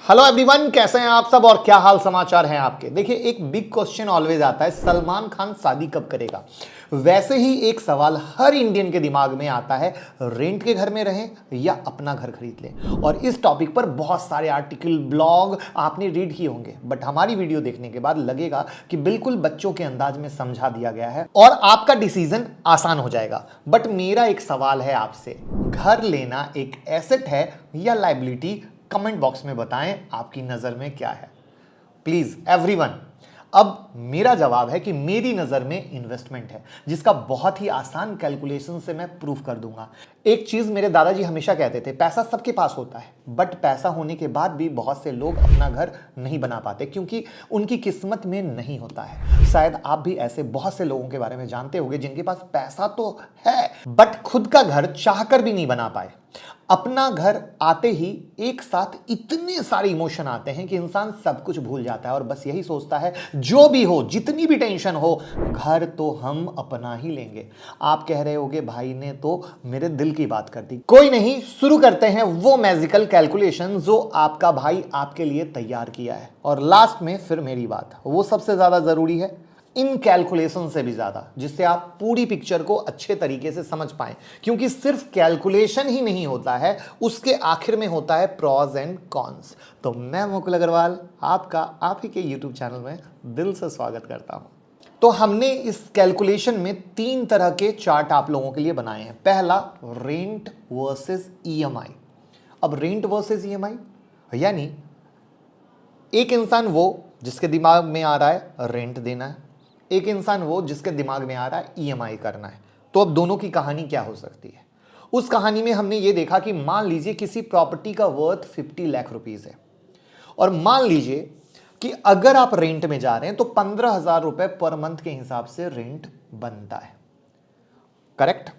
Hello everyone, कैसे हैं आप सब और क्या हाल समाचार हैं आपके। देखिए, एक बिग क्वेश्चन ऑलवेज आता है, सलमान खान शादी कब करेगा। वैसे ही एक सवाल हर इंडियन के दिमाग में आता है, रेंट के घर में रहें या अपना घर खरीद लें। और इस टॉपिक पर बहुत सारे आर्टिकल, ब्लॉग आपने रीड किए होंगे, बट हमारी वीडियो देखने के बाद लगेगा कि बिल्कुल बच्चों के अंदाज में समझा दिया गया है और आपका डिसीजन आसान हो जाएगा। बट मेरा एक सवाल है आपसे, घर लेना एक एसेट है या लायबिलिटी? कमेंट बॉक्स में बताएं आपकी नजर में क्या है, प्लीज एवरीवन। अब मेरा जवाब है कि मेरी नजर में इन्वेस्टमेंट है, जिसका बहुत ही आसान कैलकुलेशन से मैं प्रूफ कर दूंगा। एक चीज मेरे दादाजी हमेशा कहते थे, पैसा सबके पास होता है, बट पैसा होने के बाद भी बहुत से लोग अपना घर नहीं बना पाते क्योंकि उनकी किस्मत में नहीं होता है। शायद आप भी ऐसे बहुत से लोगों के बारे में जानते होंगे जिनके पास पैसा तो है बट खुद का घर चाहकर भी नहीं बना पाए। अपना घर आते ही एक साथ इतने सारे इमोशन आते हैं कि इंसान सब कुछ भूल जाता है और बस यही सोचता है, जो भी हो, जितनी भी टेंशन हो, घर तो हम अपना ही लेंगे। आप कह रहे होगे, भाई ने तो मेरे दिल की बात कर दी। कोई नहीं, शुरू करते हैं वो मैजिकल कैलकुलेशन जो आपका भाई आपके लिए तैयार किया है। और लास्ट में फिर मेरी बात, वो सबसे ज्यादा जरूरी है, इन कैलकुलेशन से भी ज्यादा, जिससे आप पूरी पिक्चर को अच्छे तरीके से समझ पाएं। क्योंकि सिर्फ कैलकुलेशन ही नहीं होता है, उसके आखिर में होता है प्रॉज एंड कॉन्स। तो मैं मुकुल अग्रवाल आपका आप ही के यूट्यूब चैनल में दिल से स्वागत करता हूं। तो हमने इस कैलकुलेशन में 3 तरह के चार्ट आप लोगों के लिए बनाए हैं। पहला, रेंट वर्सेस ईएमआई। अब रेंट वर्सेस ईएमआई यानी एक इंसान वो जिसके दिमाग में आ रहा है रेंट देना है, एक इंसान वो जिसके दिमाग में आ रहा है ईएमआई करना है। तो अब दोनों की कहानी क्या हो सकती है? उस कहानी में हमने ये देखा कि मान लीजिए किसी प्रॉपर्टी का वर्थ 50 लाख रुपीस है और मान लीजिए कि अगर आप रेंट में जा रहे हैं तो 15,000 रुपए पर मंथ के हिसाब से रेंट बनता है, करेक्ट।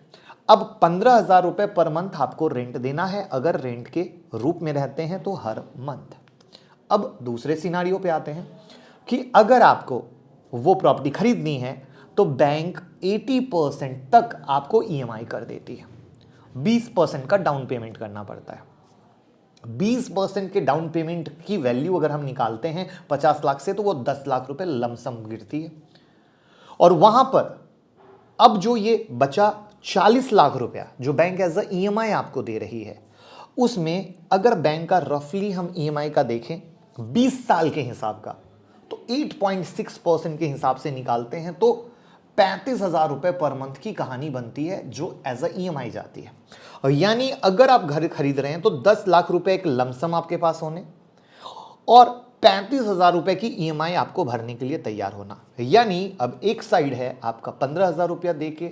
अब 15,000 रुपए पर मंथ आपको रेंट देना है अगर रेंट के रूप में रहते हैं तो हर मंथ। अब दूसरे सिनारियो पे आते हैं कि अगर आपको वो प्रॉपर्टी खरीदनी है तो बैंक 80% तक आपको ईएमआई कर देती है। 20% का डाउन पेमेंट करना पड़ता है। 20% के डाउन पेमेंट की वैल्यू अगर हम निकालते हैं 50 लाख से तो वो 10 लाख रुपए लमसम गिरती है। और वहां पर अब जो ये बचा 40 लाख रुपया जो बैंक एज अ ईएमआई आपको दे रही है, उसमें अगर बैंक का रफली हम ईएमआई का देखें 20 साल के हिसाब का, तो 8.6% के हिसाब से निकालते हैं तो 35,000 रुपए पर मंथ की कहानी बनती है जो एज अ ईएमआई जाती है। और यानी अगर आप घर खरीद रहे हैं तो 10 लाख रुपए एक लमसम आपके पास होने और 35,000 रुपए की ईएमआई आपको भरने के लिए तैयार होना। यानी अब एक साइड है आपका 15,000 रुपया दे के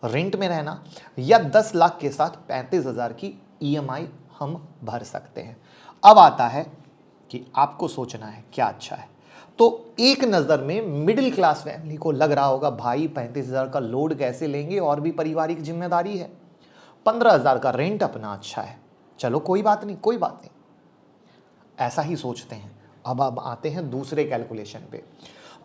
रेंट में रहना या 10 लाख के साथ 35,000 की ईएमआई हम भर सकते हैं। अब आता है कि आपको सोचना है क्या अच्छा है। तो एक नजर में मिडिल क्लास फैमिली को लग रहा होगा, भाई 35,000 का लोड कैसे लेंगे और भी पारिवारिक जिम्मेदारी है, 15,000 का रेंट अपना अच्छा है, चलो कोई बात नहीं, कोई बात नहीं, ऐसा ही सोचते हैं। अब आते हैं दूसरे कैलकुलेशन पे।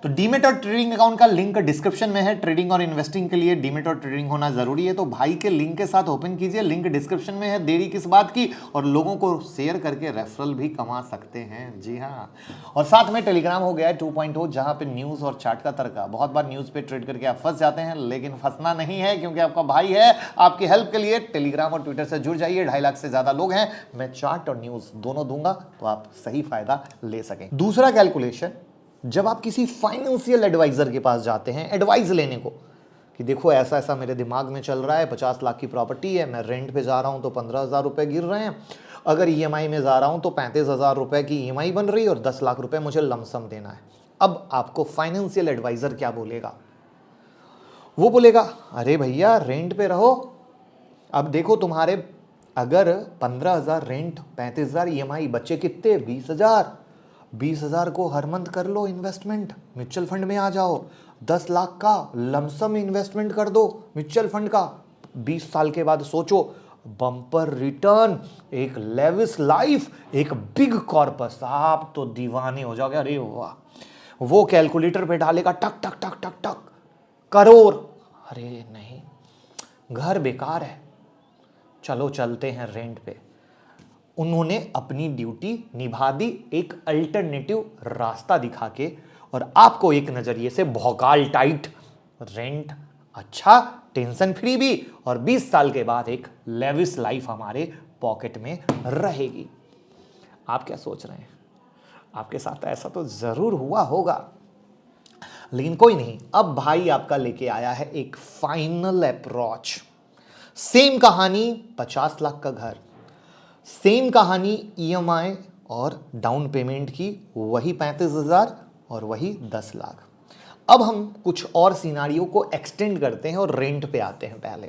तो डीमेट और ट्रेडिंग अकाउंट का लिंक डिस्क्रिप्शन में है। ट्रेडिंग और इन्वेस्टिंग के लिए डीमेट और ट्रेडिंग होना जरूरी है, तो भाई के लिंक के साथ ओपन कीजिए, लिंक डिस्क्रिप्शन में है। देरी किस बात की, और लोगों को शेयर करके रेफरल भी कमा सकते हैं, जी हाँ। और साथ में टेलीग्राम हो गया है 2.0, जहां पे न्यूज और चार्ट का तरीका। बहुत बार न्यूज पे ट्रेड करके आप फंस जाते हैं, लेकिन फंसना नहीं है क्योंकि आपका भाई है आपकी हेल्प के लिए। टेलीग्राम और ट्विटर से जुड़ जाइए, 2.5 लाख से ज्यादा लोग हैं, मैं चार्ट और न्यूज दोनों दूंगा तो आप सही फायदा ले सकें। दूसरा कैलकुलेशन, जब आप किसी फाइनेंशियल एडवाइजर के पास जाते हैं एडवाइस लेने को कि देखो ऐसा ऐसा मेरे दिमाग में चल रहा है, 50 लाख की प्रॉपर्टी है, मैं रेंट पे जा रहा हूं तो 15,000 रुपए गिर रहे हैं, अगर ईएमआई में जा रहा हूं तो 35,000 रुपए की ईएमआई बन रही है और 10 लाख रुपए मुझे लमसम देना है। अब आपको फाइनेंशियल एडवाइजर क्या बोलेगा? वो बोलेगा, अरे भैया रेंट पे रहो, अब देखो तुम्हारे अगर 15,000 रेंट, 35,000 ईएमआई, बच्चे कितने, 20,000, 20,000 को हर मंथ कर लो इन्वेस्टमेंट, म्यूचुअल फंड में आ जाओ, 10 लाख का लमसम इन्वेस्टमेंट कर दो म्यूचुअल फंड का, 20 साल के बाद सोचो बम्पर रिटर्न, एक लेविस लाइफ, एक बिग कॉर्पस, आप तो दीवाने हो जाओगे। अरे वाह, वो कैलकुलेटर पे डालेगा टक टक टक टक टक, करोड़। अरे नहीं, घर बेकार है, चलो चलते हैं रेंट पे। उन्होंने अपनी ड्यूटी निभा दी एक अल्टरनेटिव रास्ता दिखा के, और आपको एक नजरिए से भौकाल टाइट, रेंट अच्छा, टेंशन फ्री भी, और 20 साल के बाद एक लेविस लाइफ हमारे पॉकेट में रहेगी। आप क्या सोच रहे हैं? आपके साथ ऐसा तो जरूर हुआ होगा, लेकिन कोई नहीं, अब भाई आपका लेके आया है एक फाइनल अप्रोच। सेम कहानी 50 लाख का घर, सेम कहानी ईएमआई और डाउन पेमेंट की, वही 35,000 और वही 10 लाख। अब हम कुछ और सिनारियो को एक्सटेंड करते हैं और रेंट पे आते हैं पहले,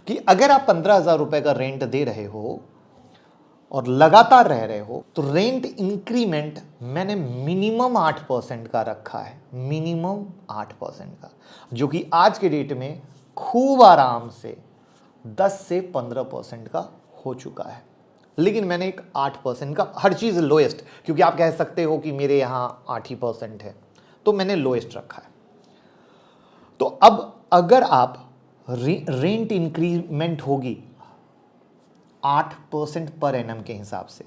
कि अगर आप 15,000 रुपए का रेंट दे रहे हो और लगातार रह रहे हो, तो रेंट इंक्रीमेंट मैंने मिनिमम 8% का रखा है, मिनिमम 8% का, जो कि आज के डेट में खूब आराम से 10 से 15% का हो चुका है। लेकिन मैंने एक 8% का, हर चीज़ लोएस्ट, क्योंकि आप कह सकते हो कि मेरे यहाँ 8% है, तो मैंने लोएस्ट रखा है। तो अब अगर आप रेंट इंक्रीमेंट होगी 8% पर एनम के हिसाब से,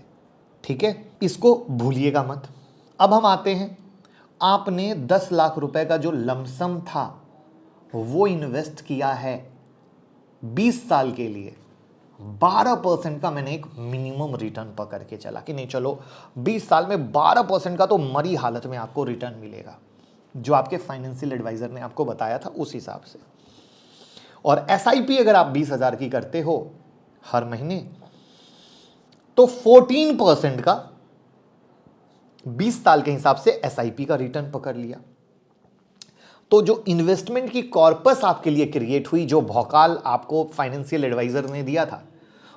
ठीक है, इसको भूलिएगा मत। अब हम आते हैं, आपने 10 लाख रुपए का जो लमसम था वो इन्वेस्ट किया है 20 साल के लिए, 12% का मैंने एक मिनिमम रिटर्न पकड़ के चला कि नहीं चलो 20 साल में 12% का तो मरी हालत में आपको रिटर्न मिलेगा, जो आपके फाइनेंशियल एडवाइजर ने आपको बताया था उस हिसाब से। और एसआईपी अगर आप 20,000 की करते हो हर महीने, तो 14% का 20 साल के हिसाब से एसआईपी का रिटर्न पकड़ लिया। तो जो इन्वेस्टमेंट की कॉर्पस आपके लिए क्रिएट हुई, जो भौकाल आपको फाइनेंशियल एडवाइजर ने दिया था,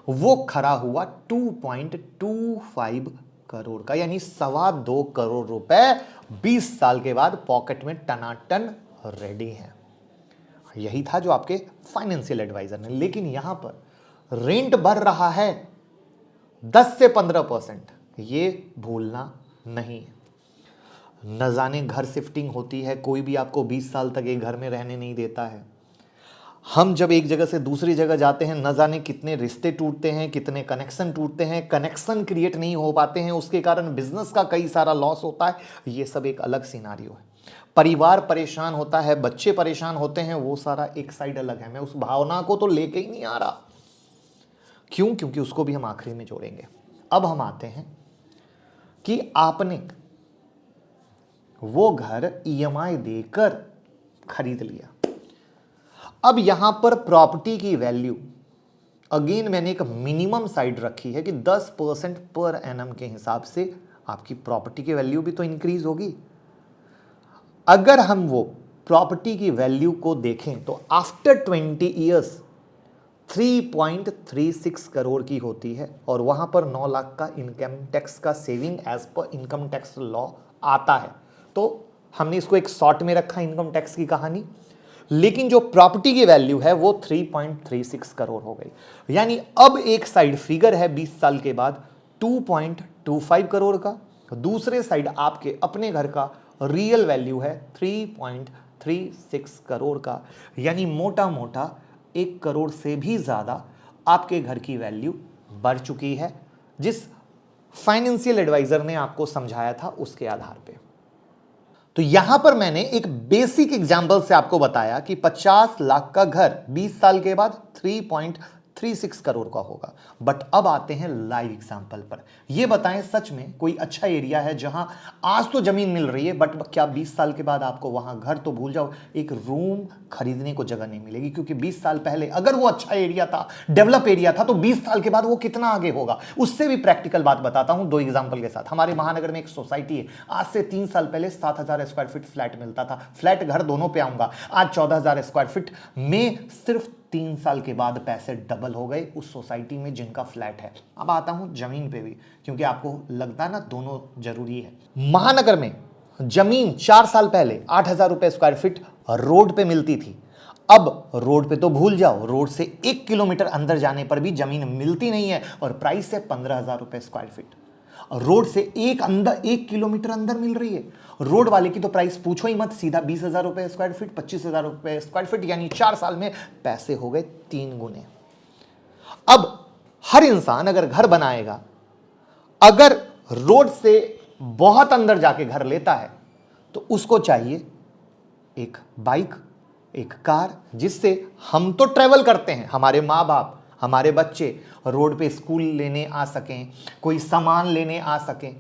वो खरा हुआ 2.25 करोड़ का, यानी 2.25 करोड़ रुपए 20 साल के बाद पॉकेट में टनाटन रेडी है। यही था जो आपके फाइनेंशियल एडवाइजर ने। लेकिन यहां पर रेंट बढ़ रहा है 10 से 15%, ये भूलना नहीं है। न जाने घर शिफ्टिंग होती है, कोई भी आपको 20 साल तक एक घर में रहने नहीं देता है। हम जब एक जगह से दूसरी जगह जाते हैं, न जाने कितने रिश्ते टूटते हैं, कितने कनेक्शन टूटते हैं, कनेक्शन क्रिएट नहीं हो पाते हैं, उसके कारण बिजनेस का कई सारा लॉस होता है। ये सब एक अलग सिनारियो है। परिवार परेशान होता है, बच्चे परेशान होते हैं, वो सारा एक साइड अलग है। मैं उस भावना को तो लेके ही नहीं आ रहा। क्यों? क्योंकि उसको भी हम आखिरी में जोड़ेंगे। अब हम आते हैं कि आपने वो घर ईएमआई देकर खरीद लिया। अब यहां पर प्रॉपर्टी की वैल्यू, अगेन मैंने एक मिनिमम साइड रखी है कि 10% पर एनम के हिसाब से आपकी प्रॉपर्टी की वैल्यू भी तो इंक्रीज होगी। अगर हम वो प्रॉपर्टी की वैल्यू को देखें तो आफ्टर 20 ईयर्स 3.36 करोड़ की होती है, और वहां पर 9 लाख का इनकम टैक्स का saving as per income tax law आता है। तो हमने इसको एक शॉर्ट में रखा इनकम टैक्स की कहानी। लेकिन जो प्रॉपर्टी की वैल्यू है वो 3.36 करोड़ हो गई। यानी अब एक साइड फिगर है 20 साल के बाद 2.25 करोड़ का, दूसरे साइड आपके अपने घर का रियल वैल्यू है 3.36 करोड़ का। यानी मोटा मोटा 1 करोड़ से भी ज्यादा आपके घर की वैल्यू बढ़ चुकी है, जिस फाइनेंशियल एडवाइजर ने आपको समझाया था उसके आधार पे। तो यहां पर मैंने एक बेसिक एग्जांपल से आपको बताया कि 50 लाख का घर 20 साल के बाद 3.36 करोड़ का होगा। बट अब आते हैं लाइव एग्जांपल पर। यह बताएं, सच में कोई अच्छा एरिया है जहां आज तो जमीन मिल रही है, बट क्या 20 साल के बाद आपको वहां घर तो भूल जाओ, एक रूम खरीदने को जगह नहीं मिलेगी। क्योंकि 20 साल पहले अगर वो अच्छा एरिया था, डेवलप एरिया था, तो 20 साल के बाद वो कितना आगे होगा। उससे भी प्रैक्टिकल बात बताता हूं 2 एग्जाम्पल के साथ। हमारे महानगर में एक सोसाइटी है, आज से 3 साल पहले 7,000 स्क्वायर फीट फ्लैट मिलता था। फ्लैट घर दोनों पे आऊंगा। आज 14,000 स्क्वायर फीट में सिर्फ 3 साल के बाद पैसे डबल हो गए उस सोसाइटी में जिनका फ्लैट है। अब आता हूं जमीन पे भी, क्योंकि आपको लगता है ना दोनों जरूरी है। महानगर में जमीन 4 साल पहले 8,000 रुपए स्क्वायर फीट रोड पे मिलती थी। अब रोड पे तो भूल जाओ, रोड से 1 किलोमीटर अंदर जाने पर भी जमीन मिलती नहीं है, और प्राइस है 15,000 रुपए स्क्वायर फीट। रोड से 1 किलोमीटर अंदर मिल रही है। रोड वाले की तो प्राइस पूछो ही मत, सीधा 20,000 रुपए स्क्वायर फीट, 25,000 रुपए स्क्वायर फीट, यानी 4 साल में पैसे हो गए 3 गुने। अब हर इंसान अगर घर बनाएगा अगर रोड से बहुत अंदर जाके घर लेता है तो उसको चाहिए एक बाइक, एक कार, जिससे हम तो ट्रेवल करते हैं, हमारे माँ बाप, हमारे बच्चे रोड पे स्कूल लेने आ सकें, कोई सामान लेने आ सकें।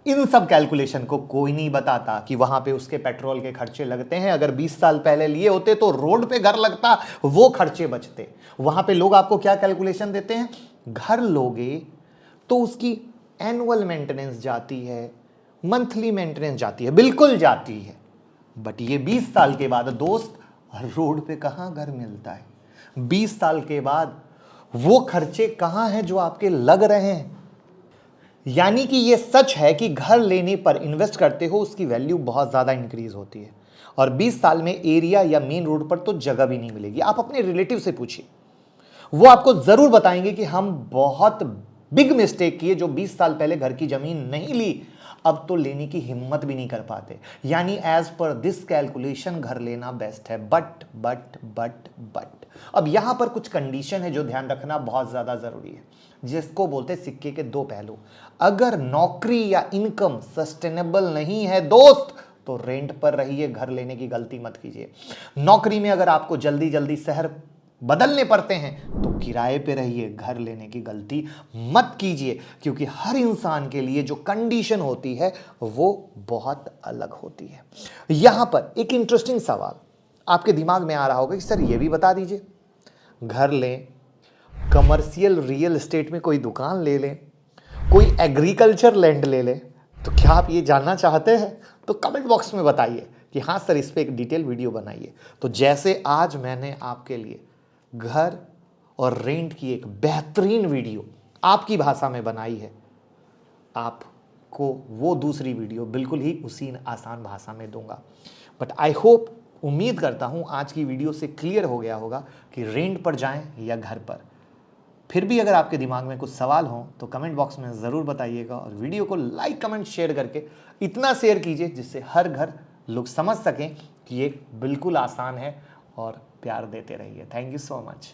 इन सब कैलकुलेशन को कोई नहीं बताता कि वहां पे उसके पेट्रोल के खर्चे लगते हैं। अगर 20 साल पहले लिए होते तो रोड पे घर लगता, वो खर्चे बचते। वहां पे लोग आपको क्या कैलकुलेशन देते हैं, घर लोगे तो उसकी एनुअल मेंटेनेंस जाती है, मंथली मेंटेनेंस जाती है, बिल्कुल जाती है। बट ये 20 साल के बाद दोस्त, रोड पे कहां घर मिलता है? 20 साल के बाद वो खर्चे कहां हैं जो आपके लग रहे हैं? यानी कि ये सच है कि घर लेने पर इन्वेस्ट करते हो उसकी वैल्यू बहुत ज़्यादा इंक्रीज होती है, और 20 साल में एरिया या मेन रोड पर तो जगह भी नहीं मिलेगी। आप अपने रिलेटिव से पूछिए, वो आपको ज़रूर बताएंगे कि हम बहुत बिग मिस्टेक किए जो 20 साल पहले घर की ज़मीन नहीं ली, अब तो लेने की हिम्मत भी नहीं कर पाते। यानी एज पर दिस कैलकुलेशन घर लेना बेस्ट है। बट अब यहां पर कुछ कंडीशन है जो ध्यान रखना बहुत ज़्यादा ज़रूरी है, जिसको बोलते हैं सिक्के के दो पहलू। अगर नौकरी या इनकम सस्टेनेबल नहीं है दोस्त, तो रेंट पर रहिए, घर लेने की गलती मत कीजिए। नौकरी में अगर आपको जल्दी जल्दी शहर बदलने पड़ते हैं तो किराए पे रहिए, घर लेने की गलती मत कीजिए, क्योंकि हर इंसान के लिए जो कंडीशन होती है वो बहुत अलग होती है। यहां पर एक इंटरेस्टिंग सवाल आपके दिमाग में आ रहा होगा कि सर ये भी बता दीजिए, घर लें, कमर्शियल रियल एस्टेट में कोई दुकान ले लें, कोई एग्रीकल्चर लैंड ले लें, तो क्या आप ये जानना चाहते हैं? तो कमेंट बॉक्स में बताइए कि हाँ सर, इस पर एक डिटेल वीडियो बनाइए। तो जैसे आज मैंने आपके लिए घर और रेंट की एक बेहतरीन वीडियो आपकी भाषा में बनाई है, आपको वो दूसरी वीडियो बिल्कुल ही उसी आसान भाषा में दूंगा। बट आई होप, उम्मीद करता हूं आज की वीडियो से क्लियर हो गया होगा कि रेंट पर जाएं या घर पर। फिर भी अगर आपके दिमाग में कुछ सवाल हो तो कमेंट बॉक्स में ज़रूर बताइएगा, और वीडियो को लाइक कमेंट शेयर करके इतना शेयर कीजिए जिससे हर घर लोग समझ सकें कि ये बिल्कुल आसान है, और प्यार देते रहिए। Thank you so much.